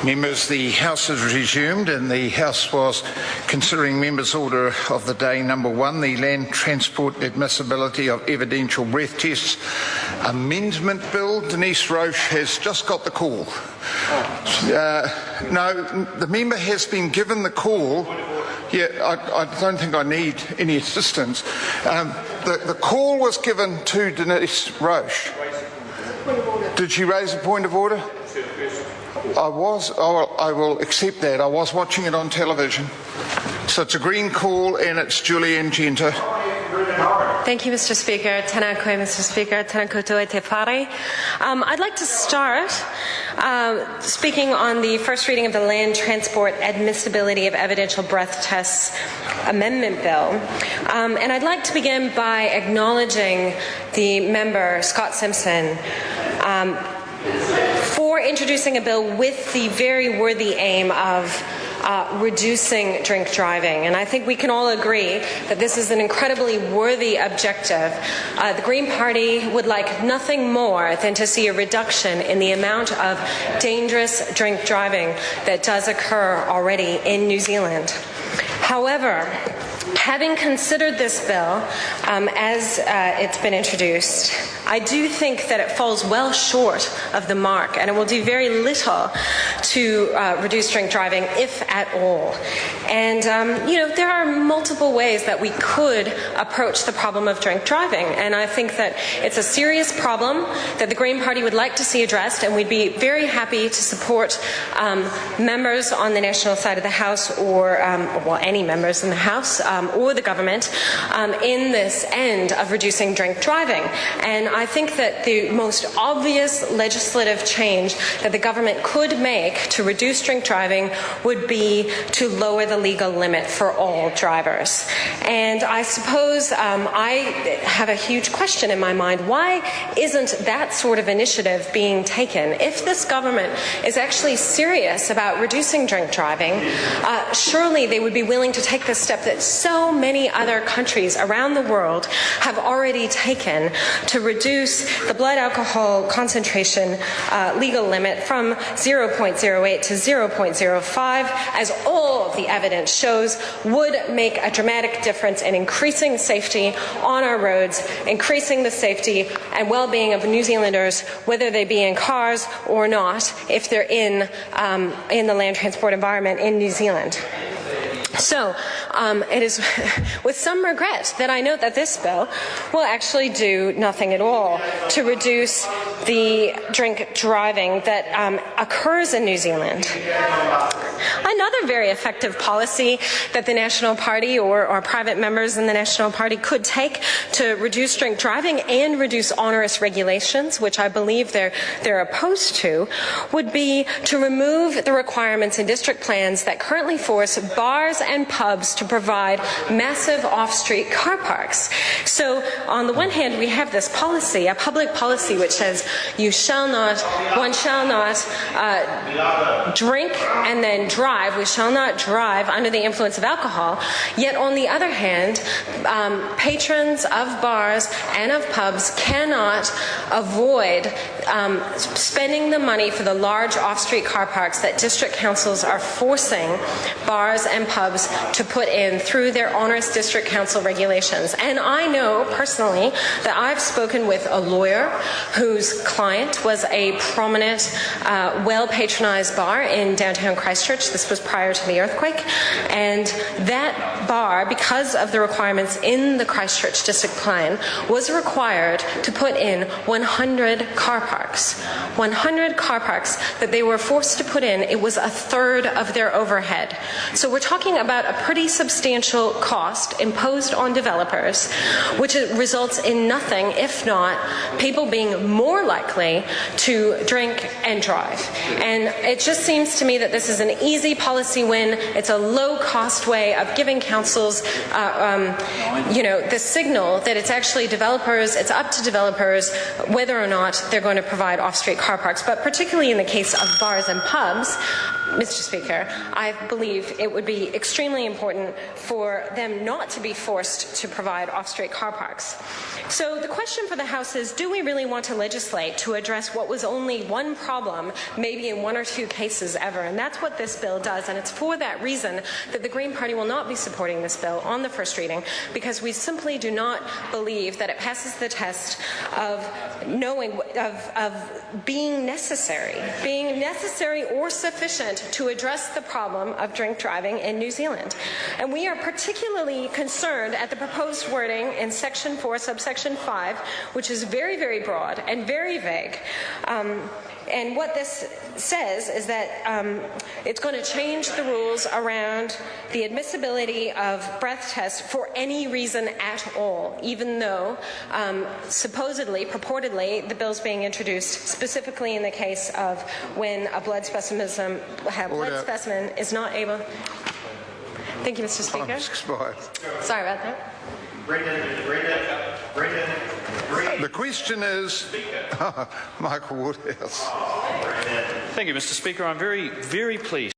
Members, the House has resumed and the House was considering Members' Order of the Day number 1, the Land Transport Admissibility of Evidential Breath Tests Amendment Bill. Denise Roche has just got the call. No, the member has been given the call. Yeah, I don't think I need any assistance. The call was given to Denise Roche. Did she raise a point of order? I will accept that. I was watching it on television. So it's a green call and it's Julianne Genter. Thank you, Mr. Speaker. Tēnā koe, Mr. Speaker. Tēnā koutou e te whare. I'd like to start speaking on the first reading of the Land Transport Admissibility of Evidential Breath Tests Amendment Bill. And I'd like to begin by acknowledging the member, Scott Simpson, for introducing a bill with the very worthy aim of reducing drink driving. And I think we can all agree that this is an incredibly worthy objective. The Green Party would like nothing more than to see a reduction in the amount of dangerous drink driving that does occur already in New Zealand. However, having considered this bill as it's been introduced, I do think that it falls well short of the mark, and it will do very little to reduce drink driving, if at all. And, there are multiple ways that we could approach the problem of drink driving, and I think that it's a serious problem that the Green Party would like to see addressed, and we'd be very happy to support members on the national side of the House, or, any members in the House, or the government in this end of reducing drink driving. And I think that the most obvious legislative change that the government could make to reduce drink driving would be to lower the legal limit for all drivers. And I suppose I have a huge question in my mind. Why isn't that sort of initiative being taken? If this government is actually serious about reducing drink driving, surely they would be willing to take this step that so many other countries around the world have already taken to reduce the blood alcohol concentration legal limit from 0.08 to 0.05, as all of the evidence shows would make a dramatic difference in increasing safety on our roads, increasing the safety and well-being of New Zealanders, whether they be in cars or not, if they're in the land transport environment in New Zealand. So it is with some regret that I note that this bill will actually do nothing at all to reduce the drink driving that occurs in New Zealand. Another very effective policy that the National Party or private members in the National Party could take to reduce drink driving and reduce onerous regulations, which I believe they're opposed to, would be to remove the requirements in district plans that currently force bars and pubs to provide massive off-street car parks. So on the one hand, we have this policy, a public policy, which says one shall not drink and then drive. We shall not drive under the influence of alcohol. Yet on the other hand, patrons of bars and of pubs cannot avoid spending the money for the large off-street car parks that district councils are forcing bars and pubs to put in through their onerous district council regulations. And I know personally that I've spoken with a lawyer whose client was a prominent, well-patronized bar in downtown Christchurch. This was prior to the earthquake. And that bar, because of the requirements in the Christchurch district plan, was required to put in 100 car parks. 100 car parks that they were forced to put in. It was a third of their overhead. So we're talking about a pretty substantial cost imposed on developers, which results in nothing if not people being more likely to drink and drive. And it just seems to me that this is an easy policy win. It's a low-cost way of giving councils, the signal that it's actually developers, it's up to developers whether or not they're going to provide off-street car parks. But particularly in the case of bars and pubs, Mr. Speaker, I believe it would be extremely important for them not to be forced to provide off-street car parks. So the question for the House is, do we really want to legislate to address what was only one problem, maybe in 1 or 2 cases ever? And that's what this bill does. And it's for that reason that the Green Party will not be supporting this bill on the first reading, because we simply do not believe that it passes the test of being necessary or sufficient to address the problem of drink driving in New Zealand. And we are particularly concerned at the proposed wording in Section 4, subsection 5, which is very, very broad and very vague. And what this says is that it's going to change the rules around the admissibility of breath tests for any reason at all, even though supposedly, purportedly, the bill's being introduced specifically in the case of when a blood specimen is not able. Thank you, Mr. Speaker. Time's expired. Sorry about that. The question is, Michael Woodhouse. Thank you, Mr. Speaker. I'm very, very pleased.